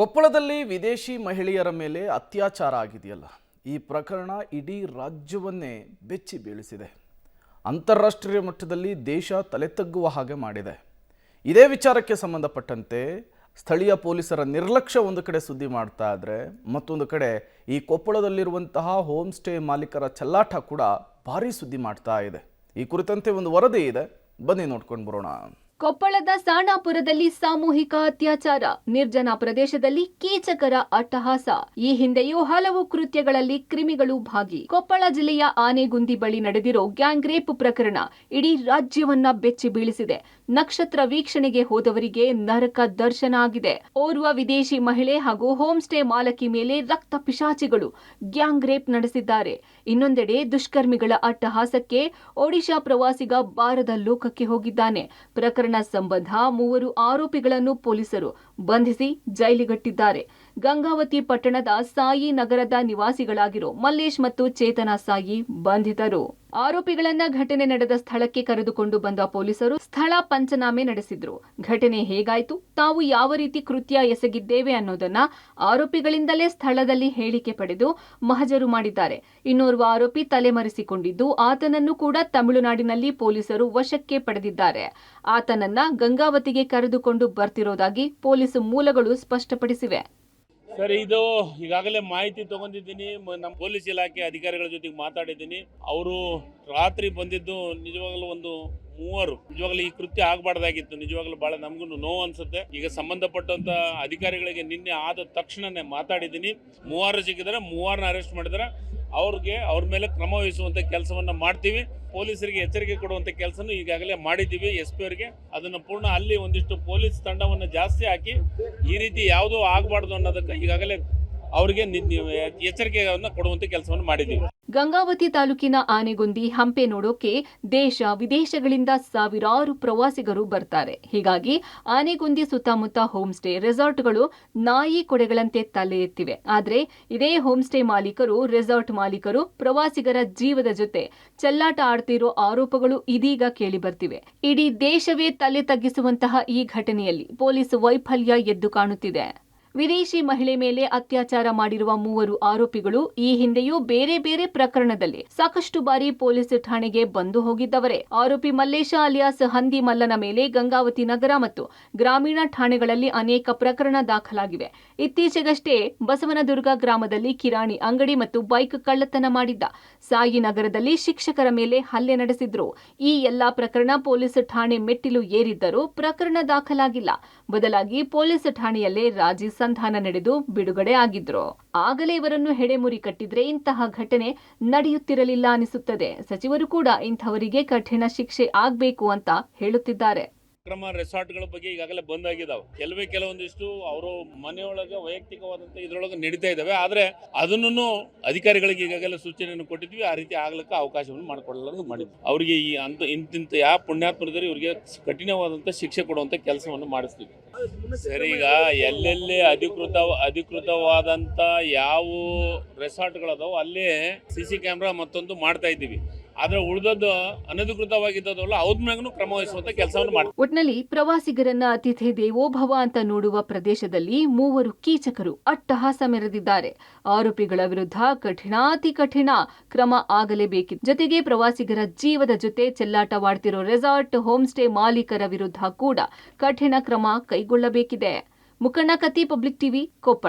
ಕೊಪ್ಪಳದಲ್ಲಿ ವಿದೇಶಿ ಮಹಿಳೆಯರ ಮೇಲೆ ಅತ್ಯಾಚಾರ ಆಗಿದೆಯಲ್ಲ, ಈ ಪ್ರಕರಣ ಇಡೀ ರಾಜ್ಯವನ್ನೇ ಬೆಚ್ಚಿ ಬೀಳಿಸಿದೆ. ಅಂತಾರಾಷ್ಟ್ರೀಯ ಮಟ್ಟದಲ್ಲಿ ದೇಶ ತಲೆತಗ್ಗುವ ಹಾಗೆ ಮಾಡಿದೆ. ಇದೇ ವಿಚಾರಕ್ಕೆ ಸಂಬಂಧಪಟ್ಟಂತೆ ಸ್ಥಳೀಯ ಪೊಲೀಸರ ನಿರ್ಲಕ್ಷ್ಯ ಒಂದು ಕಡೆ ಸುದ್ದಿ ಮಾಡ್ತಾ ಇದ್ರೆ, ಮತ್ತೊಂದು ಕಡೆ ಈ ಕೊಪ್ಪಳದಲ್ಲಿರುವಂತಹ ಹೋಮ್ ಸ್ಟೇ ಮಾಲೀಕರ ಚೆಲ್ಲಾಟ ಕೂಡ ಭಾರಿ ಸುದ್ದಿ ಮಾಡ್ತಾ ಇದೆ. ಈ ಕುರಿತಂತೆ ಒಂದು ವರದಿ ಇದೆ, ಬನ್ನಿ ನೋಡ್ಕೊಂಡು ಬರೋಣ. ಕೊಪ್ಪಳದ ಸಾಣಾಪುರದಲ್ಲಿ ಸಾಮೂಹಿಕ ಅತ್ಯಾಚಾರ, ನಿರ್ಜನ ಪ್ರದೇಶದಲ್ಲಿ ಕೀಚಕರ ಅಟ್ಟಹಾಸ. ಈ ಹಿಂದೆಯೂ ಹಲವು ಕೃತ್ಯಗಳಲ್ಲಿ ಕ್ರಿಮಿಗಳು ಭಾಗಿ. ಕೊಪ್ಪಳ ಜಿಲ್ಲೆಯ ಆನೆಗುಂದಿ ಬಳಿ ನಡೆದಿರೋ ಗ್ಯಾಂಗ್ ರೇಪ್ ಪ್ರಕರಣ ಇಡೀ ರಾಜ್ಯವನ್ನ ಬೆಚ್ಚಿ ಬೀಳಿಸಿದೆ. ನಕ್ಷತ್ರ ವೀಕ್ಷಣೆಗೆ ಹೋದವರಿಗೆ ನರಕ ದರ್ಶನ ಆಗಿದೆ. ಓರ್ವ ವಿದೇಶಿ ಮಹಿಳೆ ಹಾಗೂ ಹೋಮ್ ಸ್ಟೇ ಮಾಲಕಿ ಮೇಲೆ ರಕ್ತ ಪಿಶಾಚಿಗಳು ಗ್ಯಾಂಗ್ ರೇಪ್ ನಡೆಸಿದ್ದಾರೆ. ಇನ್ನೊಂದೆಡೆ ದುಷ್ಕರ್ಮಿಗಳ ಅಟ್ಟಹಾಸಕ್ಕೆ ಒಡಿಶಾ ಪ್ರವಾಸಿಗ ಬಾರದ ಲೋಕಕ್ಕೆ ಹೋಗಿದ್ದಾನೆ. ಪ್ರಕರಣ ಸಂಬಂಧ 3 ಆರೋಪಿಗಳನ್ನು ಪೊಲೀಸರು ಬಂಧಿಸಿ ಜೈಲಿಗಟ್ಟಿದ್ದಾರೆ. ಗಂಗಾವತಿ ಪಟ್ಟಣದ ಸಾಯಿ ನಗರದ ನಿವಾಸಿಗಳಾಗಿರೋ ಮಲ್ಲೇಶ್ ಮತ್ತು ಚೇತನಾ ಸಾಯಿ ಬಂಧಿತರು. ಆರೋಪಿಗಳನ್ನ ಘಟನೆ ನಡೆದ ಸ್ಥಳಕ್ಕೆ ಕರೆದುಕೊಂಡು ಬಂದ ಪೊಲೀಸರು ಸ್ಥಳ ಪಂಚನಾಮೆ ನಡೆಸಿದ್ರು. ಘಟನೆ ಹೇಗಾಯ್ತು, ತಾವು ಯಾವ ರೀತಿ ಕೃತ್ಯ ಎಸಗಿದ್ದೇವೆ ಅನ್ನೋದನ್ನ ಆರೋಪಿಗಳಿಂದಲೇ ಸ್ಥಳದಲ್ಲಿ ಹೇಳಿಕೆ ಪಡೆದು ಮಹಜರು ಮಾಡಿದ್ದಾರೆ. ಇನ್ನೋರ್ವ ಆರೋಪಿ ತಲೆಮರೆಸಿಕೊಂಡಿದ್ದು, ಆತನನ್ನು ಕೂಡ ತಮಿಳುನಾಡಿನಲ್ಲಿ ಪೊಲೀಸರು ವಶಕ್ಕೆ ಪಡೆದಿದ್ದಾರೆ. ಆತನನ್ನ ಗಂಗಾವತಿಗೆ ಕರೆದುಕೊಂಡು ಬರ್ತಿರೋದಾಗಿ ಪೊಲೀಸ್ ಮೂಲಗಳು ಸ್ಪಷ್ಟಪಡಿಸಿವೆ. ಸರ್, ಇದು ಈಗಾಗಲೇ ಮಾಹಿತಿ ತಗೊಂಡಿದ್ದೀನಿ. ನಮ್ಮ ಪೊಲೀಸ್ ಇಲಾಖೆ ಅಧಿಕಾರಿಗಳ ಜೊತೆಗೆ ಮಾತಾಡಿದ್ದೀನಿ. ಅವರು ರಾತ್ರಿ ಬಂದಿದ್ದು ನಿಜವಾಗ್ಲೂ ಒಂದು 3 ನಿಜವಾಗ್ಲೂ ಈ ಕೃತ್ಯ ಆಗಬಾರ್ದಾಗಿತ್ತು. ನಿಜವಾಗ್ಲೂ ಬಹಳ ನಮಗೂ ನೋವು ಅನ್ಸುತ್ತೆ. ಈಗ ಸಂಬಂಧಪಟ್ಟಂತ ಅಧಿಕಾರಿಗಳಿಗೆ ನಿನ್ನೆ ಆದ ತಕ್ಷಣನೇ ಮಾತಾಡಿದ್ದೀನಿ. 3 ಸಿಕ್ಕಿದರೆ 3 ಅರೆಸ್ಟ್ ಮಾಡಿದರೆ ಅವ್ರ ಮೇಲೆ ಕ್ರಮ ವಹಿಸುವಂತ ಕೆಲಸವನ್ನ ಮಾಡ್ತೀವಿ. ಪೊಲೀಸರಿಗೆ ಎಚ್ಚರಿಕೆ ಕೊಡುವಂತ ಕೆಲಸನೂ ಈಗಾಗಲೇ ಮಾಡಿದ್ದೀವಿ. SP ಅವರಿಗೆ ಅದನ್ನು ಪೂರ್ಣ ಅಲ್ಲಿ ಒಂದಿಷ್ಟು ಪೊಲೀಸ್ ತಂಡವನ್ನು ಜಾಸ್ತಿ ಹಾಕಿ ಈ ರೀತಿ ಯಾವುದೂ ಆಗಬಾರ್ದು ಅನ್ನೋದಕ್ಕೆ ಈಗಾಗಲೇ ಅವರಿಗೆ ಎಚ್ಚರಿಕೆಯನ್ನು ಕೊಡುವಂತ ಕೆಲಸವನ್ನು ಮಾಡಿದ್ದೀವಿ. ಗಂಗಾವತಿ ತಾಲೂಕಿನ ಆನೆಗುಂದಿ ಹಂಪೆ ನೋಡೋಕೆ ದೇಶ ವಿದೇಶಗಳಿಂದ ಸಾವಿರಾರು ಪ್ರವಾಸಿಗರು ಬರ್ತಾರೆ. ಹೀಗಾಗಿ ಆನೆಗುಂದಿ ಸುತ್ತಮುತ್ತ ಹೋಮ್ ಸ್ಟೇ ರೆಸಾರ್ಟ್ಗಳು ನಾಯಿ ಕೊಡೆಗಳಂತೆ ತಲೆ ಎತ್ತಿವೆ. ಆದ್ರೆ ಇದೇ ಹೋಮ್ ಸ್ಟೇ ಮಾಲೀಕರು, ರೆಸಾರ್ಟ್ ಮಾಲೀಕರು ಪ್ರವಾಸಿಗರ ಜೀವದ ಜೊತೆ ಚೆಲ್ಲಾಟ ಆಡ್ತಿರೋ ಆರೋಪಗಳು ಇದೀಗ ಕೇಳಿ ಬರ್ತಿವೆ. ಇಡೀ ದೇಶವೇ ತಲೆ ತಗ್ಗಿಸುವಂತಹ ಈ ಘಟನೆಯಲ್ಲಿ ಪೊಲೀಸ್ ವೈಫಲ್ಯ ಎದ್ದು ಕಾಣುತ್ತಿದೆ. ವಿದೇಶಿ ಮಹಿಳೆ ಮೇಲೆ ಅತ್ಯಾಚಾರ ಮಾಡಿರುವ 3 ಆರೋಪಿಗಳು ಈ ಹಿಂದೆಯೂ ಬೇರೆ ಬೇರೆ ಪ್ರಕರಣದಲ್ಲಿ ಸಾಕಷ್ಟು ಬಾರಿ ಪೊಲೀಸ್ ಠಾಣೆಗೆ ಬಂದು ಹೋಗಿದ್ದವರೇ. ಆರೋಪಿ ಮಲ್ಲೇಶ ಅಲಿಯಾಸ್ ಹಂದಿ ಮಲ್ಲನ ಮೇಲೆ ಗಂಗಾವತಿ ನಗರ ಮತ್ತು ಗ್ರಾಮೀಣ ಠಾಣೆಗಳಲ್ಲಿ ಅನೇಕ ಪ್ರಕರಣ ದಾಖಲಾಗಿವೆ. ಇತ್ತೀಚೆಗಷ್ಟೇ ಬಸವನದುರ್ಗ ಗ್ರಾಮದಲ್ಲಿ ಕಿರಾಣಿ ಅಂಗಡಿ ಮತ್ತು ಬೈಕ್ ಕಳ್ಳತನ ಮಾಡಿದ್ದ. ಸಾಯಿ ನಗರದಲ್ಲಿ ಶಿಕ್ಷಕರ ಮೇಲೆ ಹಲ್ಲೆ ನಡೆಸಿದ್ರು. ಈ ಎಲ್ಲಾ ಪ್ರಕರಣ ಪೊಲೀಸ್ ಠಾಣೆ ಮೆಟ್ಟಿಲು ಏರಿದ್ದರೂ ಪ್ರಕರಣ ದಾಖಲಾಗಿಲ್ಲ. ಬದಲಾಗಿ ಪೊಲೀಸ್ ಠಾಣೆಯಲ್ಲೇ ರಾಜಿ ಸಂಧಾನ ನಡೆದು ಬಿಡುಗಡೆ ಆಗಿದ್ರು. ಆಗಲೇ ಇವರನ್ನು ಹೆಡೆಮುರಿ ಕಟ್ಟಿದ್ರೆ ಇಂತಹ ಘಟನೆ ನಡೆಯುತ್ತಿರಲಿಲ್ಲ ಅನಿಸುತ್ತದೆ. ಸಚಿವರು ಕೂಡ ಇಂಥವರಿಗೆ ಕಠಿಣ ಶಿಕ್ಷೆ ಆಗ್ಬೇಕು ಅಂತ ಹೇಳುತ್ತಿದ್ದಾರೆ. ಅಕ್ರಮ ರೆಸಾರ್ಟ್ಗಳ ಬಗ್ಗೆ ಈಗಾಗಲೇ ಬಂದಾಗಿದ್ದಾವೆ. ಕೆಲವೊಂದಿಷ್ಟು ಅವರು ಮನೆಯೊಳಗೆ ವೈಯಕ್ತಿಕವಾದಂತ ಇದ್ರೊಳಗೆ ನಡೀತಾ ಇದ್ದಾವೆ. ಆದ್ರೆ ಅದನ್ನು ಅಧಿಕಾರಿಗಳಿಗೆ ಈಗಾಗಲೇ ಸೂಚನೆಯನ್ನು ಕೊಟ್ಟಿದ್ವಿ. ಆ ರೀತಿ ಆಗ್ಲಿಕ್ಕೆ ಅವಕಾಶವನ್ನು ಮಾಡಿಕೊಳ್ಳಲು ಮಾಡಿದ್ವಿ. ಅವರಿಗೆ ಈ ಇಂತಿಂತ ಯಾವ ಪುಣ್ಯಾತ್ಮರಿದ್ದಾರೆ ಇವರಿಗೆ ಕಠಿಣವಾದಂತ ಶಿಕ್ಷೆ ಕೊಡುವಂತ ಕೆಲಸವನ್ನು ಮಾಡಿಸ್ತೀವಿ. ಸರಿ, ಈಗ ಎಲ್ಲೆಲ್ಲಿ ಅಧಿಕೃತವಾದಂತ ಯಾವ ರೆಸಾರ್ಟ್ಗಳದಾವ ಅಲ್ಲೇ CC ಕ್ಯಾಮ್ರಾ ಮತ್ತೊಂದು ಮಾಡ್ತಾ ಇದ್ದೀವಿ. ಆದ್ರೆ ಉಳಿದದ್ದು ಅನಧಿಕೃತವಾಗಿದ್ದಲ್ಲ, ಅವ್ರ ಮೇಲೂ ಕ್ರಮ ವಹಿಸುವಂತ ಕೆಲಸವನ್ನು ಮಾಡ್ತೀವಿ. ಒಟ್ನಲ್ಲಿ ಪ್ರವಾಸಿಗರನ್ನ ಅತಿಥಿ ದೇವೋಭವ ಅಂತ ನೋಡುವ ಪ್ರದೇಶದಲ್ಲಿ 3 ಕೀಚಕರು ಅಟ್ಟಹಾಸ ಮೆರೆದಿದ್ದಾರೆ. ಆರೋಪಿಗಳ ವಿರುದ್ಧ ಕಠಿಣಾತಿ ಕಠಿಣ ಕ್ರಮ ಆಗಲೇಬೇಕಿದೆ. ಜೊತೆಗೆ ಪ್ರವಾಸಿಗರ ಜೀವದ ಜೊತೆ ಚೆಲ್ಲಾಟವಾಡ್ತಿರೋ ರೆಸಾರ್ಟ್, ಹೋಮ್ ಸ್ಟೇ ಮಾಲೀಕರ ವಿರುದ್ಧ ಕೂಡ ಕಠಿಣ ಕ್ರಮ ಕೈಗೊಳ್ಳಬೇಕಿದೆ. ಮುಖಂಡ ಕತ್ತಿ, ಪಬ್ಲಿಕ್ ಟಿವಿ, ಕೊಪ್ಪಳ.